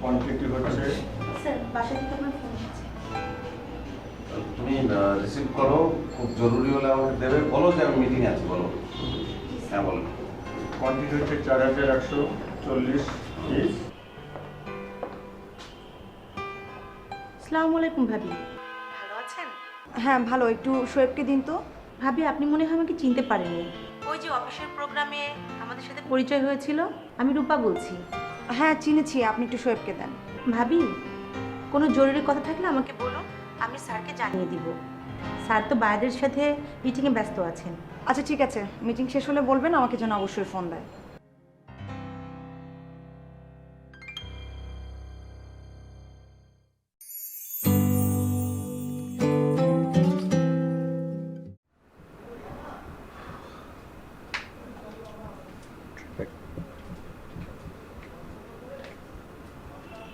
Quantity হচ্ছে sir বাসা থেকে আমার ফোন এসেছে। তুমি রিসিভ করো, খুব জরুরি হলে আমাকে দেবে, বলো যে আমি মিটিংয়ে আছি, বলো। হ্যাঁ বলো। কোয়ান্টিটি হচ্ছে 4140 পিস। আসসালামু আলাইকুম ভাবি, ভালো আছেন? হ্যাঁ ভালো, একটু শোয়েবকে দিন তো। ভাবি আপনি মনে হয় আমাকে চিনতে পারেননি। ওই যে অফিসের প্রোগ্রামে আমাদের সাথে পরিচয় হয়েছিল, আমি রূপা বলছি। হ্যাঁ চিনেছি, আপনি একটু শোয়েবকে দেন। ভাবি কোনো জরুরি কথা থাকলে আমাকে বলুন, আমি স্যারকে জানিয়ে দিব। স্যার তো বাইরের সাথে মিটিংয়ে ব্যস্ত আছেন। আচ্ছা ঠিক আছে, মিটিং শেষ হলে বলবেন, আমাকে যেন অবশ্যই ফোন দেয়।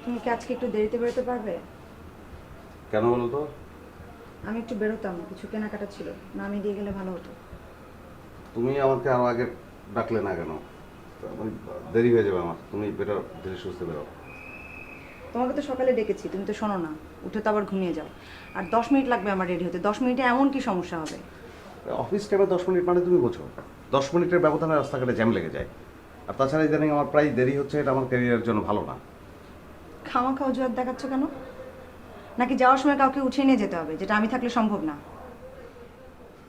তুমি কি আজকে একটু দেরিতে বেরোতে পারবে? কেন বলো তো? আমি একটু বেরোতাম, কিছু কেনাকাটা ছিল, না আমি দিয়ে গেলে ভালো হতো। তুমি আমাকে আরো আগে ডাকলে না কেন? আমি দেরি হয়ে যাবে আমার, তুমি বেরো, ধীরে সুস্থে বেরো। তোমাকে তো সকালে ডেকেছি, তুমি তো শোনো না, উঠে তো আবার ঘুমিয়ে যাও। আর 10 মিনিট লাগবে আমার রেডি হতে, 10 মিনিটে এমন কি সমস্যা হবে? অফিস টাইমে 10 মিনিট মানে তুমি বোঝো, 10 মিনিটের ব্যবধানে রাস্তাঘাটে জ্যাম লেগে যায়। আর তাছাড়া ইদানিং আমার প্রায় দেরি হচ্ছে, এটা আমার ক্যারিয়ারের জন্য ভালো না। খামাখা অজুহাত দেখাচ্ছ কেন? নাকি যাওয়ার সময় কাউকে উঠিয়ে নিয়ে যেতে হবে, যেটা আমি থাকলে সম্ভব না?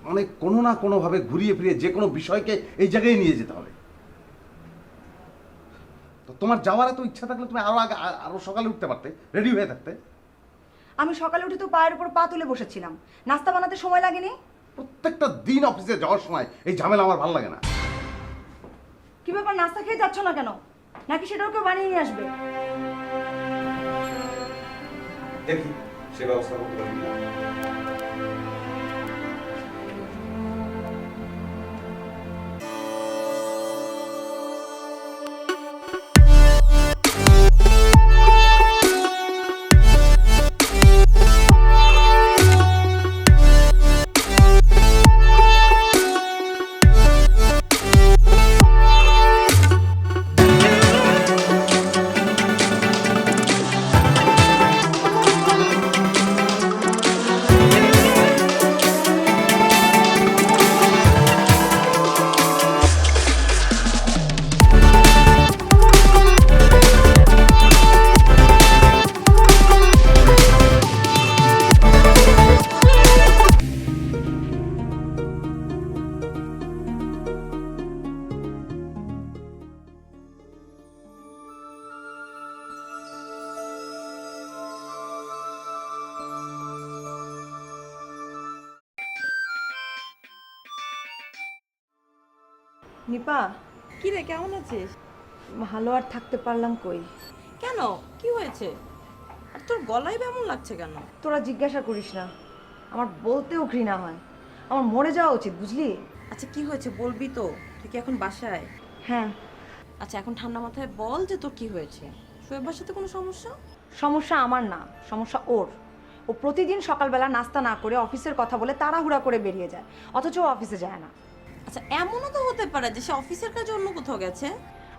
মানে কোনো না কোনোভাবে ঘুরিয়ে ফিরিয়ে যে কোনো বিষয়কে এই জায়গায় নিয়ে যেতে হবে। তো তোমার যাওয়ার এত ইচ্ছা থাকলে তুমি আরো আগে, আরো সকালে উঠতে পারতে, রেডি হয়ে থাকতে। আমি সকালে উঠে তো পায়ের উপর পা তুলে বসেছিলাম, নাস্তা বানাতে সময় লাগেনি? প্রত্যেকটা দিন অফিসে যাওয়ার সময় এই ঝামেলা আমার ভালো লাগে না। কি ব্যাপার, নাস্তা খেয়ে যাচ্ছ না কেন? নাকি সেটাও কেউ বানিয়ে নিয়ে আসবে? দেখি সে ব্যবস্থা করতে পারি না। নিপা, কি রে, কেমন আছিস? ভালো আর থাকতে পারলাম কই? কেন, কি হয়েছে? আর তোর গলায় এমন লাগছে কেন? তোরা জিজ্ঞাসা করিস না, আমার বলতেও ঘৃণা হয়। আমার মরে যাওয়া উচিত, বুঝলি? আচ্ছা কি হয়েছে বলবি তো? তুই কি এখন বাসায়? হ্যাঁ। আচ্ছা এখন ঠান্ডা মাথায় বল যে তোর কি হয়েছে। শোয়েবার সাথে কোনো সমস্যা? সমস্যা আমার না, সমস্যা ওর। ও প্রতিদিন সকালবেলা নাস্তা না করে অফিসের কথা বলে তাড়াহুড়া করে বেরিয়ে যায়, অথচ ও অফিসে যায় না। আচ্ছা এমনও তো হতে পারে যে সে অফিসের কাজে অন্য কোথাও গেছে।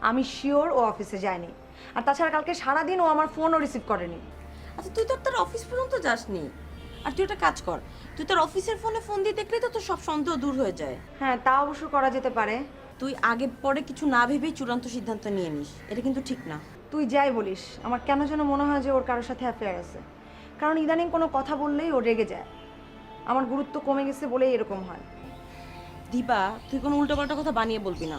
আমি শিওর ও অফিসে যায়নি। আর তাছাড়া কালকে সারাদিন ও আমার ফোনও রিসিভ করেনি। আচ্ছা তুই তো তার অফিস পর্যন্ত যাসনি। আর তুই একটা কাজ কর, তুই তার অফিসের ফোনে ফোন দিয়ে দেখলেই তো তোর সব সন্দেহ দূর হয়ে যায়। হ্যাঁ তা অবশ্য করা যেতে পারে। তুই আগে পরে কিছু না ভেবেই চূড়ান্ত সিদ্ধান্ত নিয়ে নিস, এটা কিন্তু ঠিক না। তুই যাই বলিস, আমার কেন যেন মনে হয় যে ওর কারোর সাথে অ্যাফেয়ার আছে। কারণ ইদানিং কোনো কথা বললেই ও রেগে যায়। আমার গুরুত্ব কমে গেছে বলেই এরকম হয়। দীপা তুই কোনো উল্টোপাল্টা কথা বানিয়ে বলবি না।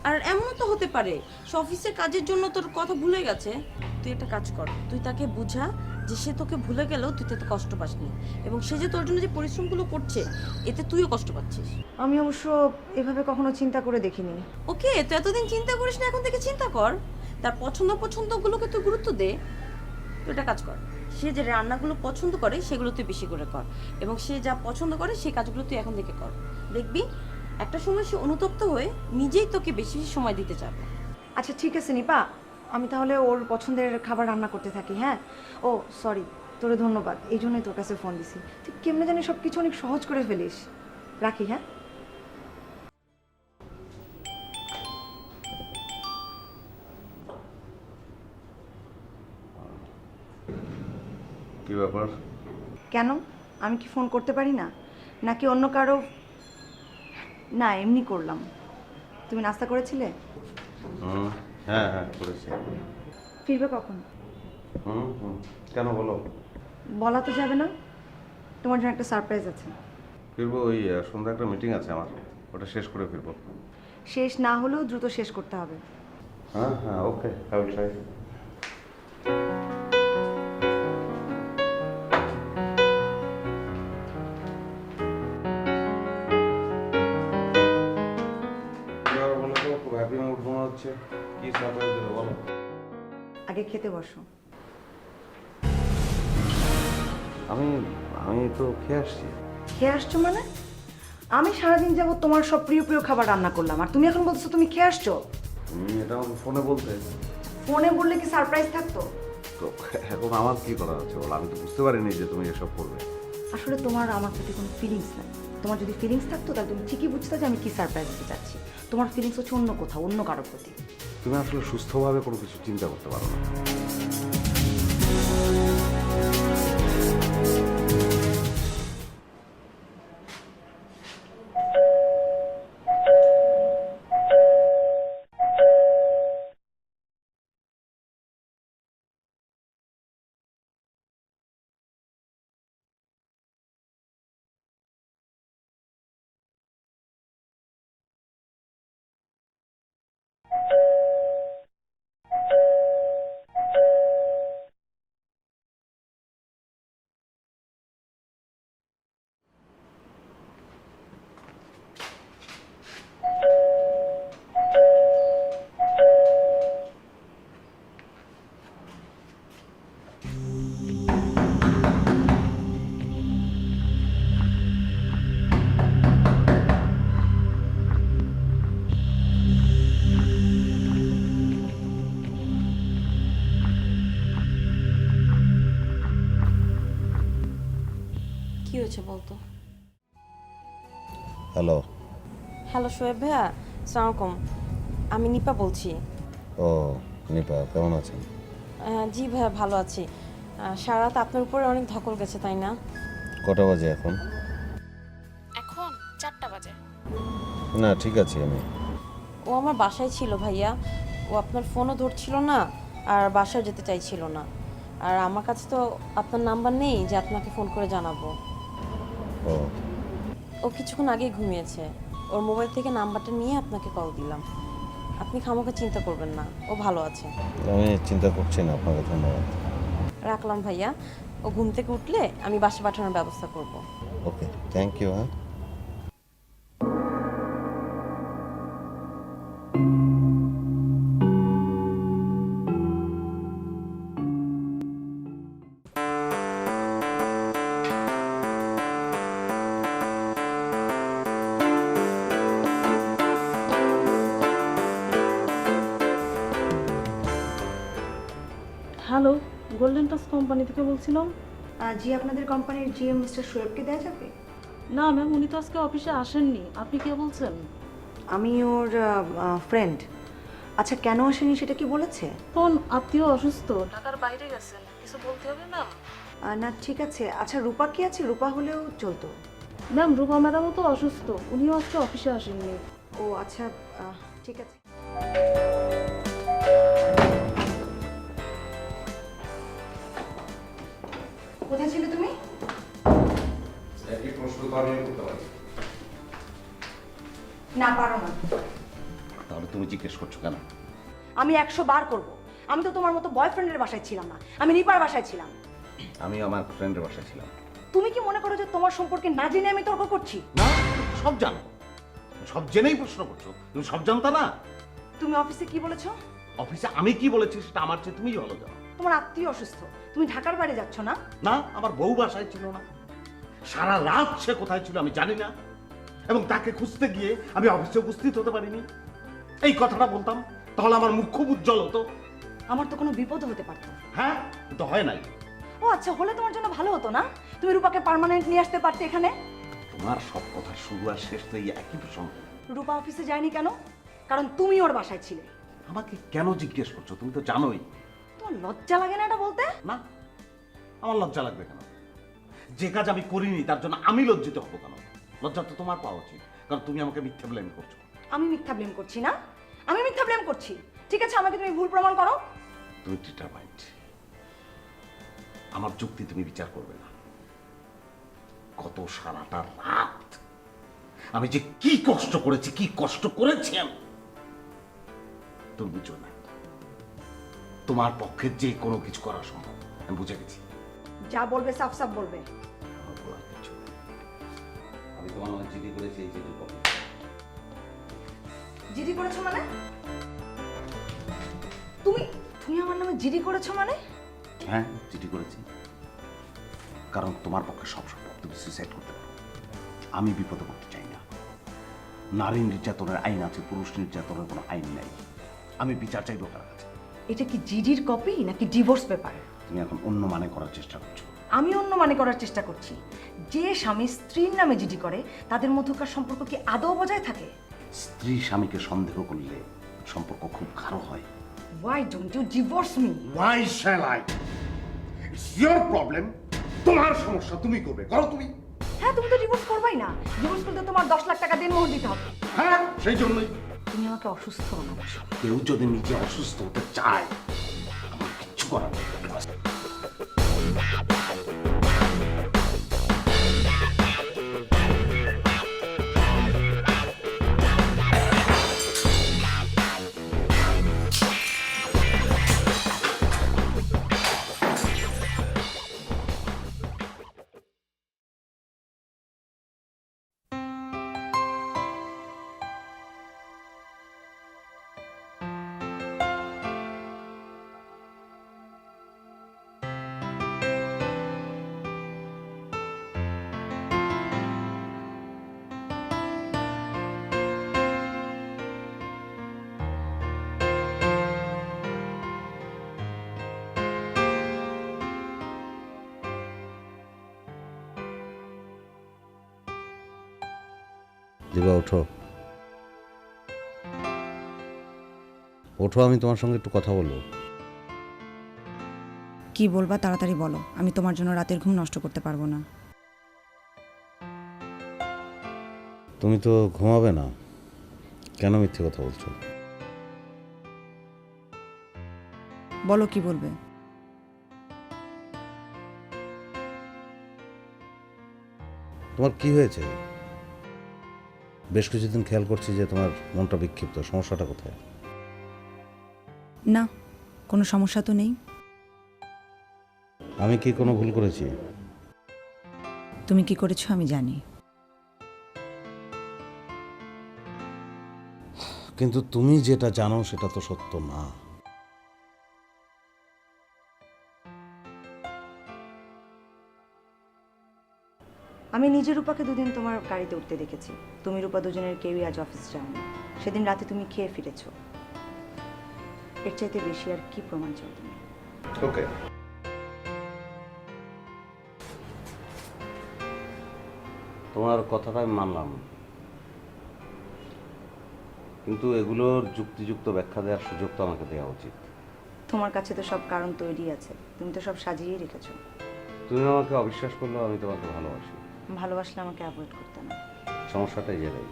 আর এমনও তো হতে পারে সে অফিসের কাজের জন্য তোর কথা ভুলে গেছে। তুই একটা কাজ কর, তুই তাকে বুঝা যে সে তোকে ভুলে গেলেও তুই তাতে কষ্ট পাসনি, এবং সে যে তোর জন্য যে পরিশ্রমগুলো করছে এতে তুইও কষ্ট পাচ্ছিস। আমি অবশ্য এভাবে কখনো চিন্তা করে দেখিনি। ওকে, তুই এতদিন চিন্তা করিস না, এখন থেকে চিন্তা কর। তার পছন্দগুলোকে তুই গুরুত্ব দে। তুই একটা কাজ কর, সে যে রান্নাগুলো পছন্দ করে সেগুলো তুই বেশি করে কর, এবং সে যা পছন্দ করে সেই কাজগুলো তুই এখন থেকে কর। দেখবি একটা সময় সে অনুতপ্ত হয়ে নিজেই তোকে বেশি বেশি সময় দিতে চাবে। আচ্ছা ঠিক আছে নিপা, আমি তাহলে ওর পছন্দের খাবার রান্না করতে থাকি। হ্যাঁ। ও সরি, তোরে ধন্যবাদ, এই জন্যই তোর কাছে ফোন দিছি। তুই কেমনে জানি সব কিছু অনেক সহজ করে ফেলিস। রাখি, হ্যাঁ। কি ব্যাপার? কেন? আমি কি ফোন করতে পারি না, নাকি অন্য কারো? না, এমনি করলাম। তুমি নাস্তা করেছিলে? হ্যাঁ হ্যাঁ করেছি। ফিরবে কখন? কেন বলো? বলা তো যাবে না, তোমার জন্য একটা সারপ্রাইজ আছে। ফিরবো, ওই সন্ধ্যা একটা মিটিং আছে আমার, ওটা শেষ করে ফিরবো। শেষ না হলেও দ্রুত শেষ করতে হবে। হ্যাঁ হ্যাঁ ওকে, আই উইল ট্রাই। বলো তো, খুব হ্যাপি মুড মনে হচ্ছে, কি সারপ্রাইজ দেবে বলো? আগে খেতে বসো। আমি আমি তো খেয়ে আসছি। খেয়ে আসছো মানে? আমি সারাদিন যাবত তোমার সব প্রিয় প্রিয় খাবার রান্না করলাম, আর তুমি এখন বলছো তুমি খেয়ে আসছো? তুমি এটা আমাকে ফোনে বলতে, ফোনে বললে কি সারপ্রাইজ থাকতো? তো এখন আমার কি করা আছে বলো? আমি তো বুঝতে পারিনি যে তুমি এসব করবে। আসলে তোমার আমার প্রতি কোনো ফিলিংস নাই। তোমার যদি ফিলিংস থাকতো তাহলে তুমি ঠিকই বুঝতে যে আমি কি সারপ্রাইজ দিতে চাচ্ছি। তোমার ফিলিংস হচ্ছে অন্য কোথাও, অন্য কারোর প্রতি। তুমি আসলে সুস্থভাবে কোনো কিছু চিন্তা করতে পারো না। কি হয়েছে বলতো? হ্যালো। হ্যালো শোয়েব ভাইয়া, আসসালামু আলাইকুম। আমি নিপা বলছি। ও নিপা, কেমন আছেন? জি ভাইয়া, ভালো আছি। সারা রাত আপনার উপরে অনেক ধকল গেছে, তাই না? কটা বাজে এখন? এখন 4টা বাজে। না ঠিক আছে আমি। ও আমার বাসায় ছিল ভাইয়া, ও আপনার ফোনও ধরছিল না আর বাসায় যেতে চাইছিল না। আর আমার কাছে তো আপনার নাম্বার নেই যে আপনাকে ফোন করে জানাবো। ও ও কিছুক্ষণ আগেই ঘুমিয়েছে, ওর মোবাইল থেকে নাম্বারটা নিয়ে আপনাকে কল দিলাম। আপনি খামোকা চিন্তা করবেন না, ও ভালো আছে। আমি চিন্তা করছি না, আপনাকে ধন্যবাদ। রাখলাম ভাইয়া, ও ঘুম থেকে উঠলে আমি বাসা পাঠানোর ব্যবস্থা করব। ওকে, থ্যাংক ইউ। হ্যাঁ হ্যালো, গোল্ডেন টাচ কোম্পানি থেকে বলছিলাম। জি, আপনাদের কোম্পানির জিএম মিস্টার শোয়েবকে দেওয়া যাবে? না ম্যাম, উনি তো আজকে অফিসে আসেননি। আপনি কে বলছেন? আমি ওর ফ্রেন্ড। আচ্ছা, কেন আসেনি সেটা কি বলেছে? কোন আত্মীয় অসুস্থ, ঢাকার বাইরে গেছেন, কিছু বলতে হবে ম্যাম? না ঠিক আছে। আচ্ছা, রূপা কি আছে? রূপা হলেও চলতো। ম্যাম, রূপা ম্যাডামও তো অসুস্থ, উনিও আজকে অফিসে আসেননি। ও আচ্ছা, ঠিক আছে। কোথায় ছিলে তুমি? একই প্রশ্ন তো আমি করতে পারি। না, পারো না। তাহলে তুমি জিজ্ঞেস করছো কেন? আমি 100 বার করব। আমি তো তোমার মতো বয়ফ্রেন্ডের বাসায় ছিলাম না, আমি রিপার বাসায় ছিলাম। আমি আমার ফ্রেন্ডের বাসায় ছিলাম। তুমি কি মনে করো যে তোমার সম্পর্কে না জেনে আমি তর্ক করছি? না, সব জানো, সব জেনেই প্রশ্ন করছো। তুমি সব জানতা না? তুমি অফিসে কি বলেছো? অফিসে আমি কি বলেছি সেটা আমার চেয়ে তুমি ভালো জানো। তোমার আত্মীয় অসুস্থ, তুমি ঢাকার বাইরে যাচ্ছ না? না, আমার বউ বাসায় ছিল না। সারা রাত সে কোথায় ছিল আমি জানি না, এবং তাকে খুঁজতে গিয়ে আমি অফিসে উপস্থিত হতে পারিনি। এই কথাটা বলতাম তাহলে আমার মুখ খুব উজ্জ্বল হতো। আমার তো কোনো বিপদ হতে পারতো। হ্যাঁ, তো হয় নাই। ও আচ্ছা, হলে তোমার জন্য ভালো হতো না? তুমি রূপাকে পার্মানেন্ট নিয়ে আসতে পারতে এখানে। তোমার সব কথা শুরু আর শেষ তো এই একই প্রসঙ্গ। রূপা অফিসে যায়নি কেন? কারণ তুমি ওর বাসায় ছিলে। আমাকে কেন জিজ্ঞেস করছো? তুমি তো জানোই। তোমার লজ্জা লাগে না এটা বলতে? না, আমার লজ্জা লাগবে কেন? যে কাজ আমি করিনি তার জন্য আমি লজ্জিত হবো কেন? লজ্জা তো তোমার পাওয়া উচিত, কারণ তুমি আমাকে মিথ্যা ব্লেম করছো। আমি মিথ্যা ব্লেম করছি না, আমি মিথ্যা ব্লেম করছি। ঠিক আছে, আমাকে তুমি ভুল প্রমাণ করো। তুমি ডিটারমাইন্ড, আমার যুক্তি তুমি বিচার করবে না। কত সারাটা রাত আমি যে কি কষ্ট করেছি, কি কষ্ট করেছি আমি, তুমি বুঝো না। তোমার পক্ষে যে কোনো কিছু করা সম্ভব, আমি বুঝে গেছি। যা বলবে সাফ সাফ বলবে। আমার বলার কিছু নেই। আমি তোমার নামে চিঠি করেছি, এই চিঠির কপি। জিডি করেছো মানে? তুমি তুমি আমার নামে জিডি করেছো মানে? হ্যাঁ, চিঠি করেছি, কারণ তোমার পক্ষে সব সম্ভব। তুমি সুইসাইড করতে পারো, আমি বিপদে পড়তে চাই না। নারী নির্যাতনের আইন আছে, পুরুষ নির্যাতনের কোনো আইন নাই। আমি বিচার চাইবো কার কাছে? এটা কি জিডির কপি নাকি ডিভোর্স পেপার? তুমি এখন অন্য মানে করার চেষ্টা করছো। আমি অন্য মানে করার চেষ্টা করছি। যে স্বামী স্ত্রীর নামে জিডি করে তাদের মধ্যকার সম্পর্ক কি আদৌ বজায় থাকে? স্ত্রী স্বামীকে সন্দেহ করলে সম্পর্ক খুব গাঢ় হয়। Why don't you divorce me? Why shall I? It's your problem. তোমার সমস্যা, তুমি করবে, করো তুমি। হ্যাঁ, তুমি তো ডিভোর্স করবাই না। ডিভোর্স করতে তোমার 10 লাখ টাকা দিনমোহর দিতে হবে। হ্যাঁ, সেই জন্যই। তুমি আমাকে অসুস্থ বানাচ্ছো। কেউ যদি নিজে অসুস্থ হতে চায়, আমার কিচ্ছু করার নেই। দিবা, ওঠো ওঠো, আমি তোমার সঙ্গে একটু কথা বলবো। কি বলবা তাড়াতাড়ি বলো, আমি তোমার জন্য রাতের ঘুম নষ্ট করতে পারবো না। তুমি তো ঘুমাবে না, কেন মিথ্যে কথা বলছো? বলো কি বলবে। তোমার কি হয়েছে? বেশ কিছুদিন খেয়াল করছি যে তোমার মনটা বিক্ষিপ্ত, সমস্যাটা কোথায়? না, কোনো সমস্যা তো নেই। আমি কি কোনো ভুল করেছি? তুমি কি করেছো আমি জানি। কিন্তু তুমি যেটা জানো সেটা তো সত্য না। আমি নিজের রূপাকে দুদিন তোমার গাড়িতে উঠতে দেখেছি। তুমি রূপা দুজনের কেউই আজ অফিস যাওনি। সেদিন রাতে তুমি খেয়ে ফিরেছো। এর চাইতে বেশি আর কি প্রমাণ চাও তুমি? ওকে, তোমার কথাটা আমি মানলাম, কিন্তু এগুলোর যুক্তিযুক্ত ব্যাখ্যা দেওয়ার সুযোগ তো আমাকে দেওয়া উচিত। তোমার কাছে তো সব কারণ তৈরি আছে, তুমি তো সব সাজিয়েই রেখেছো। তুমি আমাকে অবিশ্বাস করলেও আমি তোমাকে ভালোবাসি। ভালোবাসলে আমাকে অ্যাভয়েড করতে না। সমস্যাটাই যেটাই,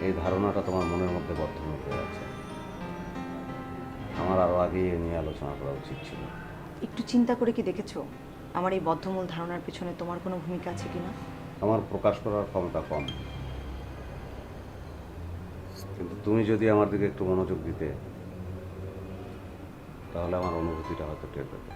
এই ধারণাটা তোমার মনের মধ্যে বর্ধমান হয়ে আছে। আমার আরো আগেই এ নিয়ে আলোচনা করা উচিত ছিল। একটু চিন্তা করে কি দেখেছো আমার এই বদ্ধমূল ধারণার পিছনে তোমার কোনো ভূমিকা আছে কিনা? আমার প্রকাশ করার ক্ষমতা কম, কিন্তু তুমি যদি আমার দিকে একটু মনোযোগ দিতে, তাহলে আমার অনুভূতিটা হয়তো টের পেতে।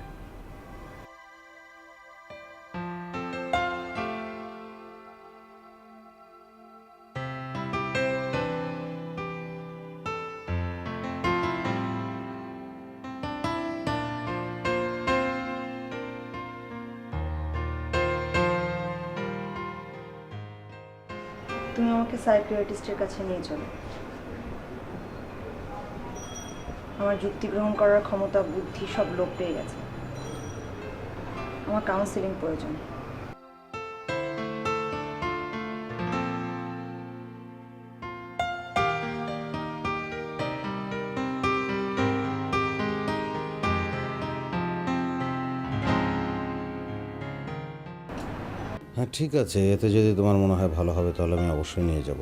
তুমি আমাকে সাইকিয়াট্রিস্টের কাছে নিয়ে চলো। আমার যুক্তি গ্রহণ করার ক্ষমতা, বুদ্ধি সব লোপ পেয়ে গেছে। আমার কাউন্সিলিং প্রয়োজন। হ্যাঁ ঠিক আছে, এতে যদি তোমার মনে হয় ভালো হবে তাহলে আমি অবশ্যই নিয়ে যাব।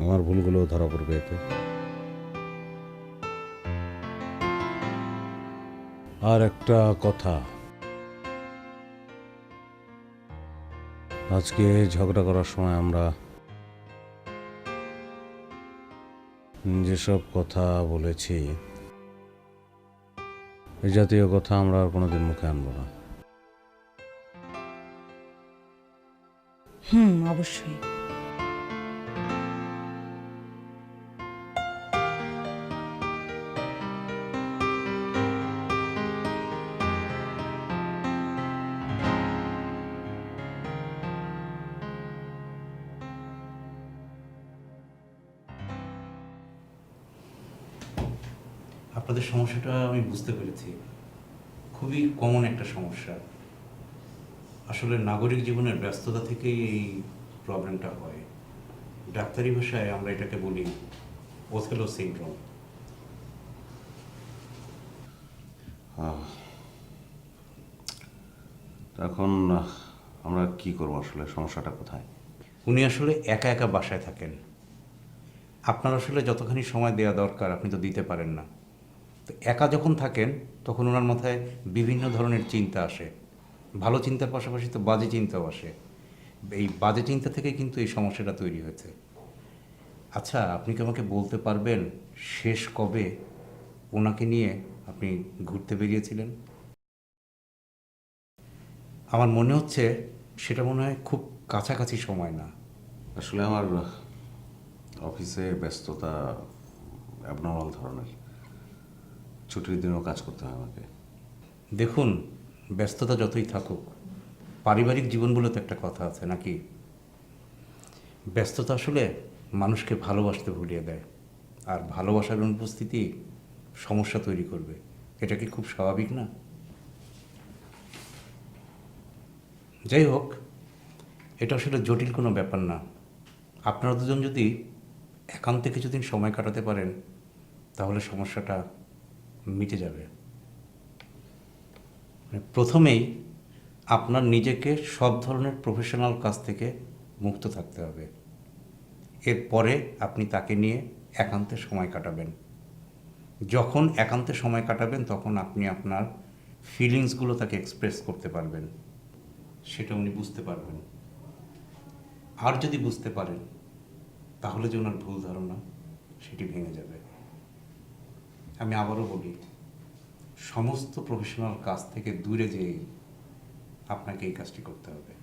আমার ভুলগুলো ধরা পড়বে এতে। আর একটা কথা, আজকে ঝগড়া করার সময় আমরা যেসব কথা বলেছি এই জাতীয় কথা আমরা আর কোনোদিন মুখে আনবো না। অবশ্যই। আপনাদের সমস্যাটা আমি বুঝতে পেরেছি, খুবই কমন একটা সমস্যা। আসলে নাগরিক জীবনের ব্যস্ততা থেকেই এই প্রবলেমটা হয়। ডাক্তারি ভাষায় আমরা এটাকে বলি ওথেলো সিনড্রোম। এখন আমরা কি করবো, আসলে সমস্যাটা কোথায়? উনি আসলে একা একা বাসায় থাকেন। আপনার আসলে যতখানি সময় দেওয়া দরকার আপনি তো দিতে পারেন না। তো একা যখন থাকেন তখন ওনার মাথায় বিভিন্ন ধরনের চিন্তা আসে। ভালো চিন্তার পাশাপাশি তো বাজে চিন্তাও আসে। এই বাজে চিন্তা থেকে কিন্তু এই সমস্যাটা তৈরি হয়েছে। আচ্ছা, আপনি কি আমাকে বলতে পারবেন শেষ কবে ওনাকে নিয়ে আপনি ঘুরতে বেরিয়েছিলেন? আমার মনে হচ্ছে সেটা মনে হয় খুব কাছাকাছি সময় না। আসলে আমার অফিসে ব্যস্ততা অ্যাবনর্মাল ধরনের, ছুটির দিনেও কাজ করতে হয় আমাকে। দেখুন, ব্যস্ততা যতই থাকুক, পারিবারিক জীবন বলে তো একটা কথা আছে নাকি? ব্যস্ততা আসলে মানুষকে ভালোবাসতে ভুলিয়ে দেয়, আর ভালোবাসার অনুপস্থিতি সমস্যা তৈরি করবে। এটা কি খুব স্বাভাবিক না? যাই হোক, এটা আসলে জটিল কোনো ব্যাপার না। আপনারা দুজন যদি একান্তে কিছুদিন সময় কাটাতে পারেন তাহলে সমস্যাটা মিটে যাবে। প্রথমেই আপনার নিজেকে সব ধরনের প্রফেশনাল কাজ থেকে মুক্ত থাকতে হবে। এরপরে আপনি তাকে নিয়ে একান্তে সময় কাটাবেন। যখন একান্তে সময় কাটাবেন তখন আপনি আপনার ফিলিংসগুলো তাকে এক্সপ্রেস করতে পারবেন, সেটা উনি বুঝতে পারবেন। আর যদি বুঝতে পারেন তাহলে যে ওনার ভুল ধারণা সেটি ভেঙে যাবে। আমি আবারও বলি, সমস্ত প্রফেশনাল কাজ থেকে দূরে যেয়ে আপনাকে এই কাজটি করতে হবে।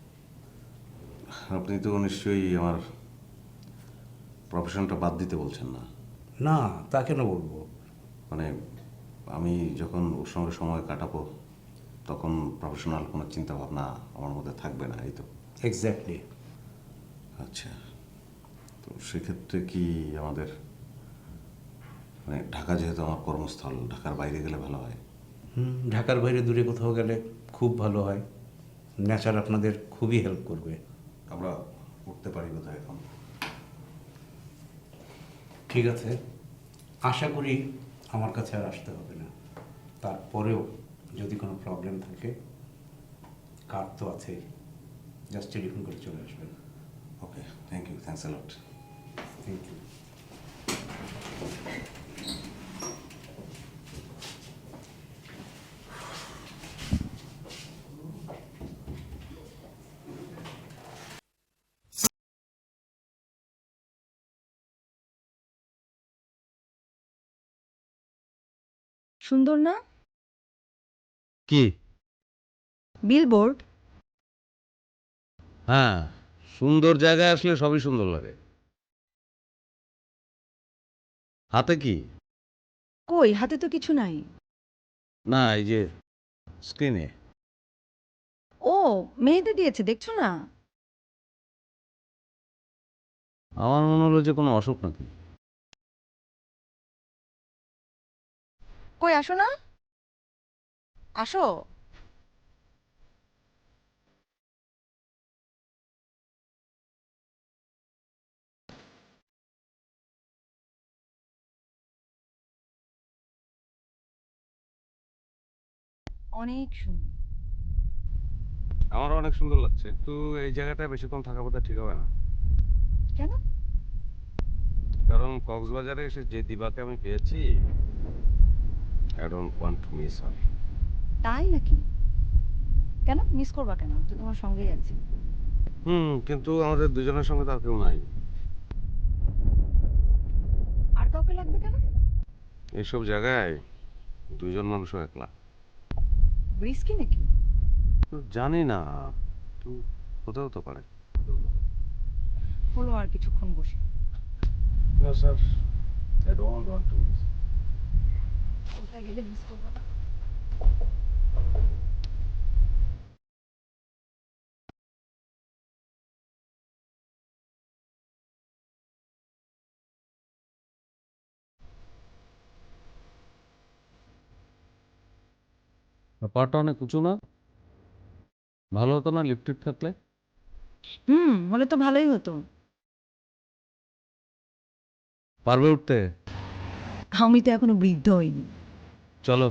আপনি তো নিশ্চয়ই আমার প্রফেশনটা বাদ দিতে বলছেন না? না, তা কেন বলবো? মানে আমি যখন ওর সঙ্গে সময় কাটাবো তখন প্রফেশনাল কোনো চিন্তা ভাবনা আমার মধ্যে থাকবে না, এই তো? এক্স্যাক্টলি। আচ্ছা, তো সেক্ষেত্রে কি আমাদের, মানে ঢাকা যেহেতু আমার কর্মস্থল, ঢাকার বাইরে গেলে ভালো হয়? ঢাকার বাইরে দূরে কোথাও গেলে খুব ভালো হয়। নেচার আপনাদের খুবই হেল্প করবে। আমরা উঠতে পারি কোথায় এখন? ঠিক আছে, আশা করি আমার কাছে আর আসতে হবে না। তারপরেও যদি কোনো প্রবলেম থাকে, কার্ড তো আছেই, জাস্ট টেলিফোন করে চলে আসবেন। Okay, thank you, thanks a lot. Thank you. সুন্দর না কি? বিলবোর্ড? হ্যাঁ, সুন্দর জায়গায় আসলে সবই সুন্দর লাগে। হাতে কি? কই, হাতে তো কিছু নাই। না, এই যে স্ক্রিনে। ও, মেহেদি দিয়েছে, দেখছো না? আমার মনে হলো যে কোনো অসুখ নাকি। কই, আসো না, আসো। অনেক সুন্দর। আমার অনেক সুন্দর লাগছে, কিন্তু এই জায়গাটায় বেশিক্ষণ থাকা বোধহয় ঠিক হবে না। কেন? কারণ কক্সবাজারে এসে যে দিবাকে আমি পেয়েছি, I don't want to miss her. তাই নাকি? কেন মিস করবা কেন? তো তোমার সঙ্গেই আছি। কিন্তু আমাদের দুজনের সঙ্গে তো আর কেউ নাই। আর কাউকে লাগবে কেন? এইসব জায়গায় দুজন মানুষও একলা। রিস্কি নাকি? জানি না, তো হতেও তো পারে। হলো আর কিছুক্ষণ বসে। No, sir. I don't want to miss. কোথায় গেলে মিস করবো না? ব্যাপারটা অনেক উঁচু না? ভালো হতো না লিফটেড থাকলে? হলে তো ভালোই হতো। পারবে উঠতে? আমি তো এখনো বৃদ্ধ হইনি। চলো।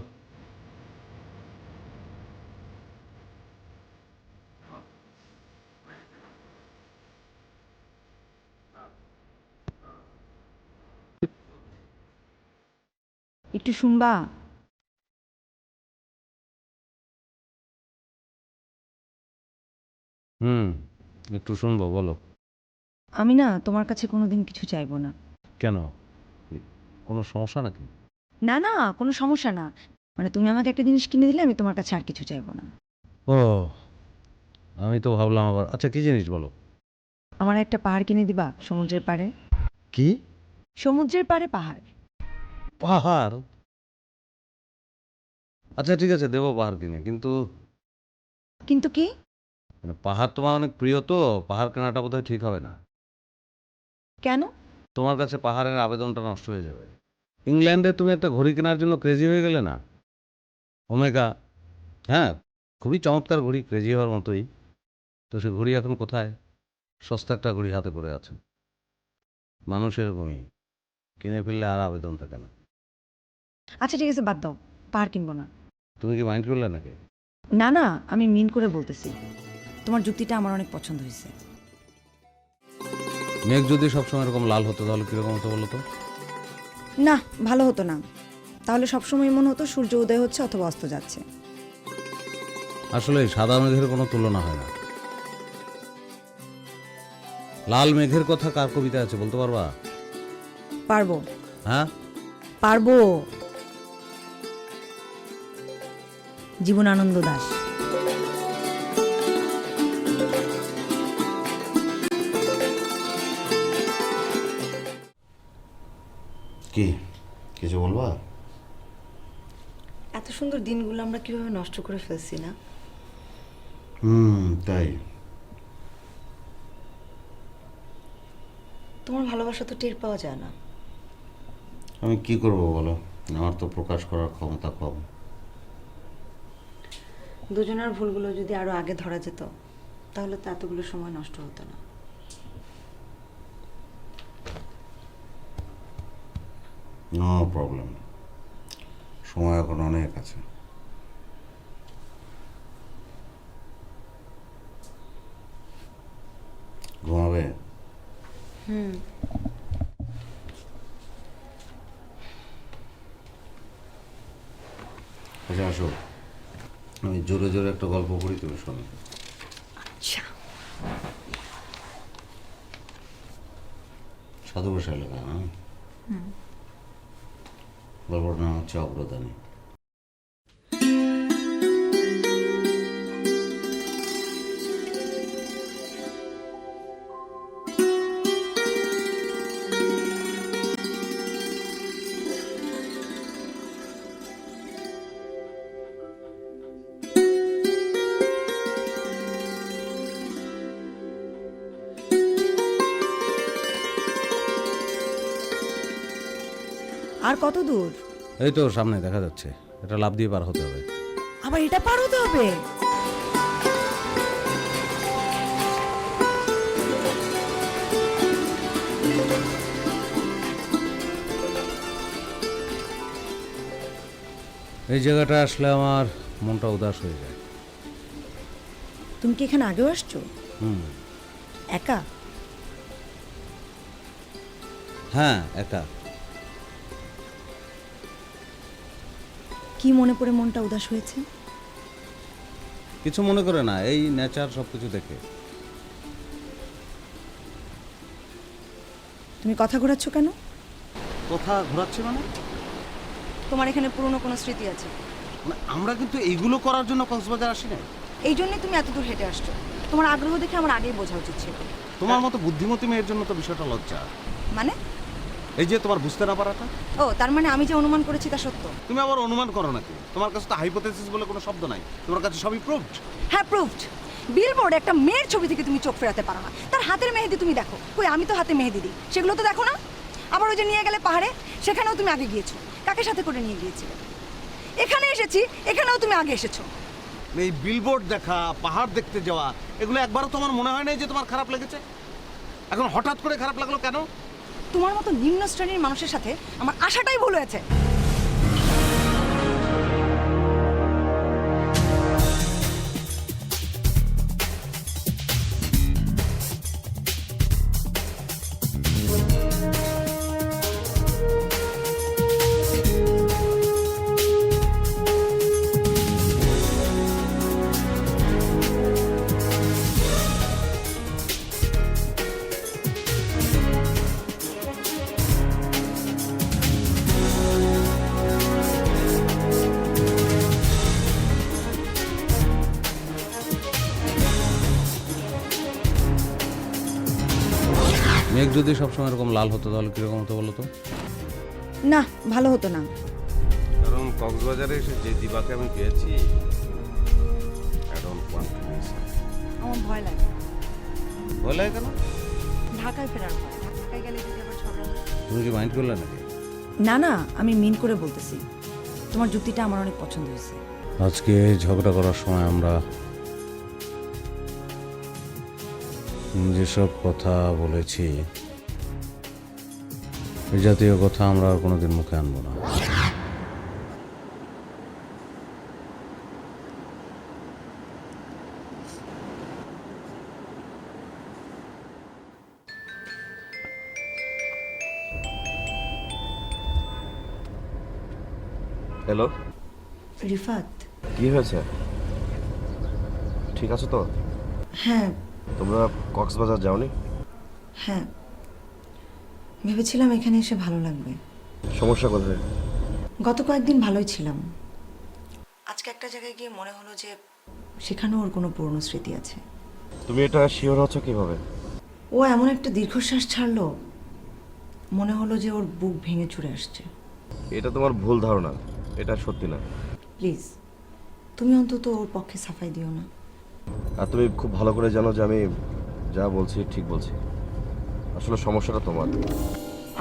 একটু শুনবা? একটু শুনবো, বলো। আমি না তোমার কাছে কোনোদিন কিছু চাইবো না। কেন? কোনো সমস্যা নাকি? না না, কোনো সমস্যা না। মানে তুমি আমাকে একটা জিনিস কিনে দিলে আমি তোমার কাছে আর কিছু চাইবো না। ও, আমি তো ভাবলাম আবার। আচ্ছা, কি জিনিস বলো? আমার একটা পাহাড় কিনে দিবা সমুদ্রের পাড়ে। কি? সমুদ্রের পাড়ে পাহাড়। পাহাড়? আচ্ছা ঠিক আছে, দেবো পাহাড় কিনে, কিন্তু কিন্তু কি? মানে পাহাড় তোমার অনেক প্রিয়, তো পাহাড় কেনাটা বোধহয় ঠিক হবে না। কেন? তোমার কাছে পাহাড়ের আবেদনটা নষ্ট হয়ে যাবে। ইংল্যান্ডে তুমি একটা ঘড়ি কেনার জন্য ক্রেজি হয়ে গেলে না? ওমেগা। হ্যাঁ, খুবই চমৎকার ঘড়ি, ক্রেজি হওয়ার মতোই। তো সে ঘড়ি এখন কোথায়? সস্তা একটা ঘড়ি হাতে পড়ে আছে। মানুষ এরকমই, কিনে ফেললে আর আবেদন থাকে না। আচ্ছা ঠিক আছে, বাদ দাও, পাহাড় কিনবো না। তুমি কি মাইন্ড করলে নাকি? না না, আমি মিন করে বলতেছি। তোমার যুক্তিটা আমার অনেক পছন্দ হয়েছে। মেঘ যদি সবসময় এরকম লাল হতো তাহলে কীরকম হতো বলো তো? না, ভালো হতো না। তাহলে সবসময় মনে হতো সূর্য উদয় হচ্ছে অথবা অস্ত যাচ্ছে। আসলে সাদা মেঘের কোনো তুলনা হয় না। লাল মেঘের কথা কার কবিতা আছে বলতে পারবা? পারবো। হ্যাঁ, পারবো। জীবনানন্দ দাশ। কি কিছু বলবা? এত সুন্দর দিনগুলো আমরা কিভাবে নষ্ট করে ফেলছি না? তাই। তোমার ভালোবাসা তো টের পাওয়া যায় না। আমি কি করব বলো, আমার তো প্রকাশ করার ক্ষমতা কম। দুজনের ভুলগুলো যদি আরো আগে ধরা যেত তাহলে তো এতগুলো সময় নষ্ট হতো না। নো প্রবলেম, সময় এখন অনেক আছে। ঘুমাবে? আচ্ছা আসো, আমি জোরে জোরে একটা গল্প করি, তুমি শোনো। আচ্ছা। সাধু ভাষায় লেখা, হ্যাঁ? গল্পটার নাম হচ্ছে অগ্রদানী। আর কত দূর? এই তো সামনে দেখা যাচ্ছে, এটা লাফ দিয়ে পার হতে হবে। আবার এটা পার হতে হবে? এই জায়গাটা আসলে আমার মনটা উদাস হয়ে যায়। তুমি কি এখানে আগেও আসছো? হুম। একা? হ্যাঁ, একা। কি মনে পড়ে মনটা উদাস হয়েছে? কিছু মনে করে না, এই নেচার সব কিছু দেখে। তুমি কথা ঘোরাচ্ছ কেন? কথা ঘোরাচ্ছি মানে? তোমার এখানে পুরনো কোনো স্মৃতি আছে? মানে আমরা কিন্তু এইগুলো করার জন্য কক্সবাজার আসি না। এই জন্যই তুমি এত দূর হেঁটে আসছো। তোমার আগ্রহ দেখে আমার আগেই বোঝা উচিত ছিল। তোমার মতো বুদ্ধিমতী মেয়ের জন্য তো বিষয়টা লজ্জা। মানে? এই যে তোমার বুঝতে না পারাটা। ও, তার মানে আমি যে অনুমান করেছি তা সত্য? তুমি আবার অনুমান করো নাকি? তোমার কাছে তো হাইপোথেসিস বলে কোনো শব্দ নাই, তোমার কাছে সবই প্রুভড। হ্যাঁ, প্রুভড। বিলবোর্ডে একটা মেয়ের ছবি থেকে তুমি চোখ ফেরাতে পারো না। তার হাতের মেহেদি তুমি দেখো। কই, আমি তো হাতে মেহেদি দিই, সেগুলো তো দেখো না। আবার ওই যে নিয়ে গেলে পাহাড়ে, সেখানেও তুমি আগে গিয়েছো। কাকে সাথে করে নিয়ে গিয়েছিলে? এখানে এসেছি, এখানেও তুমি আগে এসেছো। এই বিলবোর্ড দেখা, পাহাড় দেখতে যাওয়া, এগুলো একবারও তোমার মনে হয় না যে তোমার খারাপ লেগেছে? এখন হঠাৎ করে খারাপ লাগলো কেন? তোমার মতো নিম্ন শ্রেণীর মানুষের সাথে আমার আশাটাই ভুল হয়েছে। মেঘ যদি সবসময় এরকম লাল হতো তাহলে কিরকম হতো বলো তো? না, ভালো হতো না। কারণ কক্সবাজারে এসে যে দিবাকে আমি পেয়েছি, আমার ভয় লাগে। ভয় লাগে কেন? ঢাকায় ফেরার ভয়। ঢাকায় গেলে যদি আবার ঝগড়া হয়। তুমি কি মাইন্ড করলে নাকি? না না, আমি মিন করে বলতেছি। তোমার যুক্তিটা আমার অনেক পছন্দ হয়েছে। আজকে ঝগড়া করার সময় আমরা যেসব কথা বলেছি, এই জাতীয় কথা আমরা আর কোনোদিন মুখে আনবো না। হ্যালো, রিফাত। কি হয়েছে? ঠিক আছো তো? হ্যাঁ তোমরা কক্সবাজার যাওনি? হ্যাঁ, ভেবেছিলাম এখানে এসে ভালো লাগবে। সমস্যা কোথায়? গত কয়েকদিন ভালোই ছিলাম। আজকে একটা জায়গায় গিয়ে মনে হলো যে সেখানেও ওর কোনো পুরনো স্মৃতি আছে। তুমি এটা শিওর হচ্ছ কিভাবে? ও এমন একটা দীর্ঘশ্বাস ছাড়লো, মনে হলো যে ওর বুক ভেঙে চুরে আসছে। এটা তোমার ভুল ধারণা, এটা সত্যি না। প্লিজ, তুমি অন্তত ওর পক্ষে সাফাই দিও না। আর তুমি খুব ভালো করে জানো যে আমি যা বলছি ঠিক বলছি। আসলে সমস্যাটা তোমার।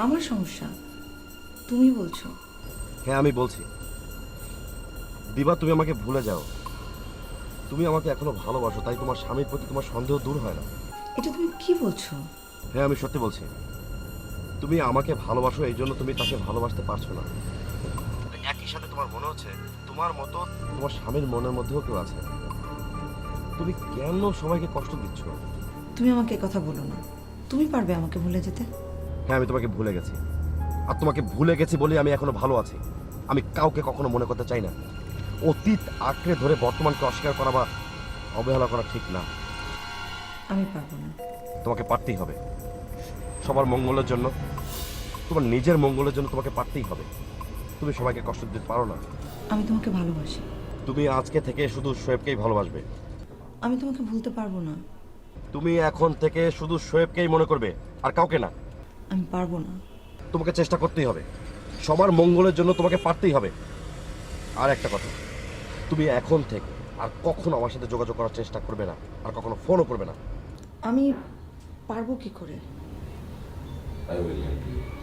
আমার সমস্যা? তুমি বলছো? হ্যাঁ, আমি বলছি। দিবা, তুমি আমাকে ভুলে যাও। তুমি আমাকে এখনো ভালোবাসো, তাই তোমার স্বামীর প্রতি তোমার সন্দেহ দূর হয় না। এটা তুমি কি বলছো? হ্যাঁ, আমি সত্যি বলছি। তুমি আমাকে ভালোবাসো, এই জন্য তুমি তাকে ভালোবাসতে পারছো না। একই সাথে তোমার মনে হচ্ছে তোমার মতো তোমার স্বামীর মনের মধ্যেও কেউ আছে। তুমি কেন সবাইকে কষ্ট দিচ্ছ? তুমি আমাকে কথা বলো না। তুমি পারবে আমাকে ভুলে যেতে? হ্যাঁ, আমি তোমাকে ভুলে গেছি। আর তোমাকে ভুলে গেছি বলে আমি এখনো ভালো আছি। আমি কাউকে কখনো মনে করতে চাই না। অতীত আঁকড়ে ধরে বর্তমানকে অস্বীকার করা বা অবহেলা করা ঠিক না। আমি পারবো না। তোমাকে পারতেই হবে। সবার মঙ্গলের জন্য, তোমার নিজের মঙ্গলের জন্য তোমাকে পারতেই হবে। তুমি সবাইকে কষ্ট দিতে পারো না। আমি তোমাকে ভালোবাসি। তুমি আজকে থেকে শুধু শোয়েবকেই ভালোবাসবে। আমি তোমাকে ভুলতে পারবো না। তুমি এখন থেকে শুধু শোয়েবকেই মনে করবে, আর কাউকে না। আমি পারবো না। তোমাকে চেষ্টা করতেই হবে। সবার মঙ্গলের জন্য তোমাকে পারতেই হবে। আর একটা কথা, তুমি এখন থেকে আর কখনো আমার সাথে যোগাযোগ করার চেষ্টা করবে না, আর কখনো ফোনও করবে না। আমি পারবো কি করে? I will help you.